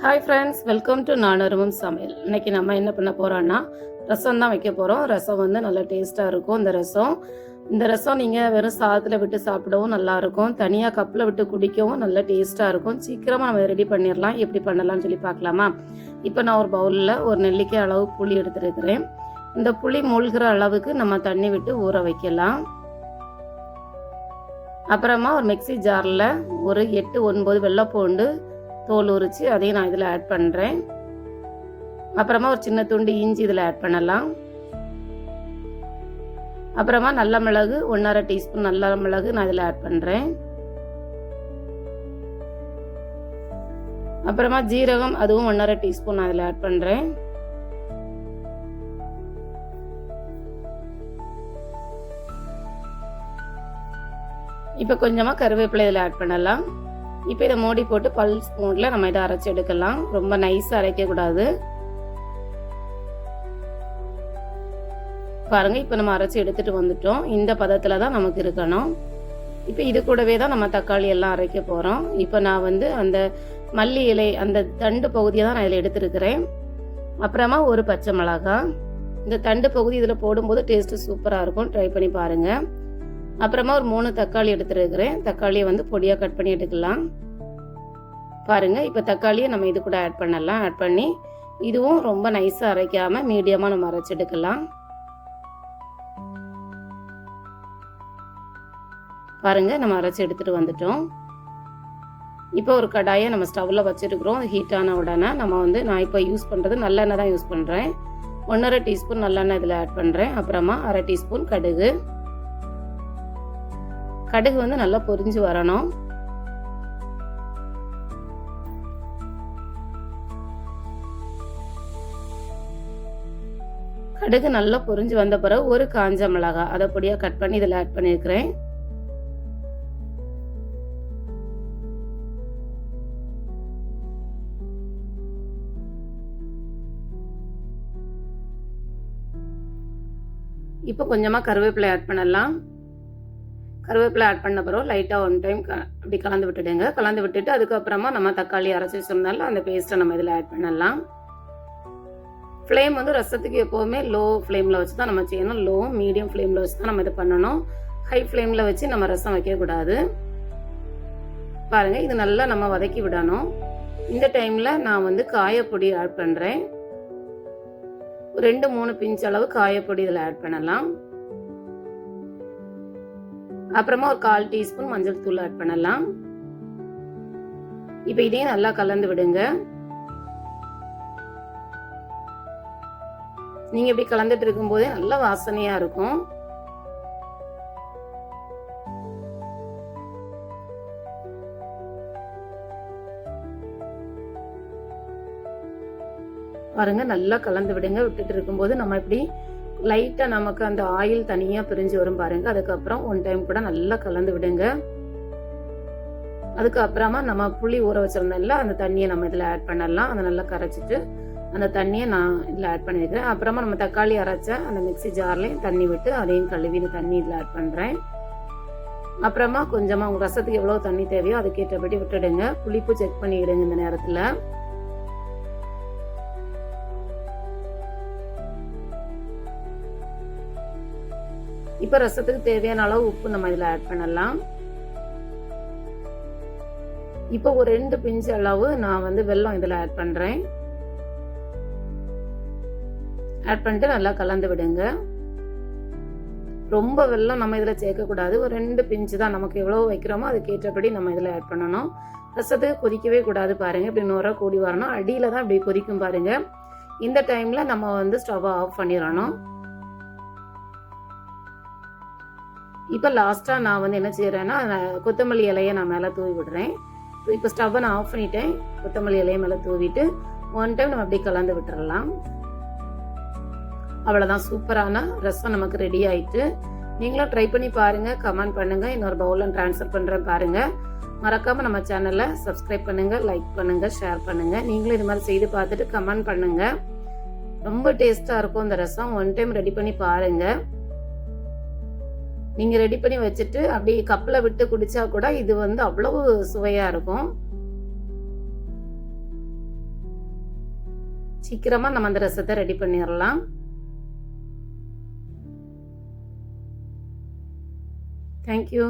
Hi friends, welcome to நானொருமும் சமையல். இன்றைக்கி நம்ம என்ன பண்ண போகிறோன்னா ரசம் தான் வைக்க போகிறோம். ரசம் வந்து நல்லா டேஸ்ட்டாக இருக்கும். இந்த ரசம் நீங்கள் வெறும் சாதத்தில் விட்டு சாப்பிடவும் நல்லாயிருக்கும், தனியாக கப்பில் விட்டு குடிக்கவும் நல்ல டேஸ்ட்டாக இருக்கும். சீக்கிரமாக நம்ம ரெடி பண்ணிடலாம். எப்படி பண்ணலாம்னு சொல்லி பார்க்கலாமா? இப்போ நான் ஒரு பவுலில் ஒரு நெல்லிக்காய் அளவு புளி எடுத்துருக்கிறேன். இந்த புளி மூழ்கிற அளவுக்கு நம்ம தண்ணி விட்டு ஊற வைக்கலாம். அப்புறமா ஒரு மிக்சி ஜாரில் ஒரு 8-9 வெள்ளைப்பூண்டு தோல் உரித்து அதையும் நான் இதில் ஆட் பண்ணுறேன். அப்புறமா ஒரு சின்ன துண்டு இஞ்சி இதில் ஆட் பண்ணலாம். அப்புறமா நல்ல மிளகு 1/2 டீஸ்பூன் நல்ல மிளகு நான் இதில் ஆட் பண்ணுறேன். அப்புறமா ஜீரகம் அதுவும் 1/2 டீஸ்பூன் நான் இதில் ஆட் பண்ணுறேன். இப்போ கொஞ்சமாக கருவேப்பிலை இதில் ஆட் பண்ணலாம். இப்போ இதை மூடி போட்டு பல்ஸ் மோடில் நம்ம இதை அரைச்சி எடுக்கலாம். ரொம்ப நைஸாக அரைக்கக்கூடாது. பாருங்கள், இப்போ நம்ம அரைச்சி எடுத்துகிட்டு வந்துட்டோம். இந்த பதத்தில் தான் நமக்கு இருக்கணும். இப்போ இது கூடவே தான் நம்ம தக்காளி எல்லாம் அரைக்க போகிறோம். இப்போ நான் வந்து அந்த மல்லி இலை அந்த தண்டு பகுதியை தான் நான் இதில் எடுத்துருக்கிறேன். அப்புறமா ஒரு பச்சை மிளகாய். இந்த தண்டு பகுதி இதில் போடும்போது டேஸ்ட்டு சூப்பராக இருக்கும். ட்ரை பண்ணி பாருங்கள். அப்புறமா ஒரு 3 தக்காளி எடுத்துருக்கிறேன். தக்காளியை வந்து பொடியாக கட் பண்ணி எடுக்கலாம். பாருங்கள், இப்போ தக்காளியை நம்ம இது கூட ஆட் பண்ணலாம். ஆட் பண்ணி இதுவும் ரொம்ப நைஸாக அரைக்காமல் மீடியமாக நம்ம அரைச்சி எடுக்கலாம். பாருங்கள், நம்ம அரைச்சி எடுத்துகிட்டு வந்துட்டோம். இப்போ ஒரு கடாயை நம்ம ஸ்டவ்வில் வச்சுருக்கிறோம். ஹீட்டான உடனே நம்ம வந்து நான் இப்போ யூஸ் பண்ணுறது நல்லெண்ணெய் தான் யூஸ் பண்ணுறேன். 1/2 டீஸ்பூன் நல்லெண்ணெய் இதில் ஆட் பண்ணுறேன். அப்புறமா 1/2 டீஸ்பூன் கடுகு. கடுகு வந்து நல்லா பொரிஞ்சு வரணும். கடுகு நல்லா பொரிஞ்சு வந்த பிறகு ஒரு காஞ்ச மிளகாய் அதை பொடியாக கட் பண்ணி இதில் ஆட் பண்ணியிருக்கிறேன். இப்போ கொஞ்சமாக கருவேப்பிலை ஆட் பண்ணலாம். கருவேப்பிலை ஆட் பண்ண பிறகு லைட்டாக 1 டைம் அப்படி கலந்து விட்டுடுங்க. கலந்து விட்டுட்டு அதுக்கப்புறமா நம்ம தக்காளி அரைச்சி வச்சிருந்தாலும் அந்த பேஸ்ட்டை நம்ம இதில் ஆட் பண்ணலாம். ஃப்ளேம் வந்து ரசத்துக்கு எப்போவுமே லோ ஃப்ளேமில் வச்சு தான் நம்ம செய்யணும். லோ மீடியம் ஃப்ளேமில் வச்சு தான் நம்ம இது பண்ணணும். ஹை ஃப்ளேமில் வச்சு நம்ம ரசம் வைக்கக்கூடாது. பாருங்கள், இது நல்லா நம்ம வதக்கி விடணும். இந்த டைமில் நான் வந்து காயப்பொடி ஆட் பண்ணுறேன். ஒரு 2-3 பிஞ்ச் அளவு காயப்பொடி இதில் ஆட் பண்ணலாம். அப்புறமா ஒரு 1/4 டீஸ்பூன் மஞ்சள் தூள் ஆட் பண்ணலாம். இப்போ இதையும் நல்லா கலந்து விடுங்க. நீங்க இப்படி கலந்துட்டு இருக்கும்போதே நல்ல வாசனையா இருக்கும். பாருங்க, நல்லா கலந்து விடுங்க. விட்டுட்டு இருக்கும்போது நம்ம இப்படி லைட்டா நமக்கு அந்த ஆயில் தனியா பிரிஞ்சு வரும் பாருங்க. அதுக்கப்புறம் 1 டைம் கூட நல்லா கலந்து விடுங்க. அதுக்கப்புறமா நம்ம புளி ஊற வச்சிருந்தோம்ல அந்த தண்ணியை நம்ம இதில் ஆட் பண்ணலாம். அதை நல்லா கரைச்சிட்டு அந்த தண்ணியை நான் இதில் ஆட் பண்ணியிருக்கிறேன். அப்புறமா நம்ம தக்காளி அரைச்ச அந்த மிக்சி ஜார்லையும் தண்ணி விட்டு அதையும் கழுவி தண்ணி இதில் ஆட் பண்ணுறேன். அப்புறமா கொஞ்சமாக உங்கள் ரசத்துக்கு எவ்வளோ தண்ணி தேவையோ அதுக்கேற்றபடி விட்டுடுங்க. புளிப்பு செக் பண்ணிவிடுங்க இந்த நேரத்தில். இப்போ ரசத்துக்கு தேவையான அளவு உப்பு நம்ம இதில் ஆட் பண்ணலாம். இப்போ ஒரு 2 பிஞ்சு அளவு நான் வந்து வெல்லம் இதில் ஆட் பண்ணுறேன். ஆட் பண்ணிட்டு நல்லா கலந்து விடுங்க. ரொம்ப வெல்லம் நம்ம இதில் சேர்க்கக்கூடாது. ஒரு 2 பிஞ்சு தான், நமக்கு எவ்வளோ வைக்கிறோமோ அதுக்கேற்றபடி நம்ம இதில் ஆட் பண்ணணும். ரசத்துக்கு கொதிக்கவே கூடாது. பாருங்க, இப்படி நுர கூடி வரணும். அடியில் தான் இப்படி கொதிக்கும் பாருங்க. இந்த டைமில் நம்ம வந்து ஸ்டவ்வை ஆஃப் பண்ணிடணும். இப்போ லாஸ்ட்டாக நான் வந்து என்ன செய்கிறேன்னா கொத்தமல்லி இலையை நான் மேலே தூவி விடுறேன். இப்போ ஸ்டவ்வை நான் ஆஃப் பண்ணிட்டேன். கொத்தமல்லி இலையை மேலே தூவிட்டு 1 டைம் நம்ம அப்படியே கலந்து விட்டுறலாம். அவ்வளோதான், சூப்பரான ரசம் நமக்கு ரெடி ஆயிட்டு. நீங்களும் ட்ரை பண்ணி பாருங்கள், கமெண்ட் பண்ணுங்கள். இன்னொரு பவுலில் ட்ரான்ஸ்ஃபர் பண்ணுறேன் பாருங்கள். மறக்காமல் நம்ம சேனலை சப்ஸ்கிரைப் பண்ணுங்கள், லைக் பண்ணுங்கள், ஷேர் பண்ணுங்கள். நீங்களும் இது மாதிரி செய்து பார்த்துட்டு கமெண்ட் பண்ணுங்கள். ரொம்ப டேஸ்ட்டாக இருக்கும் இந்த ரசம். 1 டைம் ரெடி பண்ணி பாருங்கள். நீங்கள் ரெடி பண்ணி வச்சுட்டு அப்படி கப்பில் விட்டு குடித்தா கூட இது வந்து அவ்வளவு சுவையாக இருக்கும். சீக்கிரமாக நம்ம அந்த ரசத்தை ரெடி பண்ணிடலாம். தேங்க்யூ.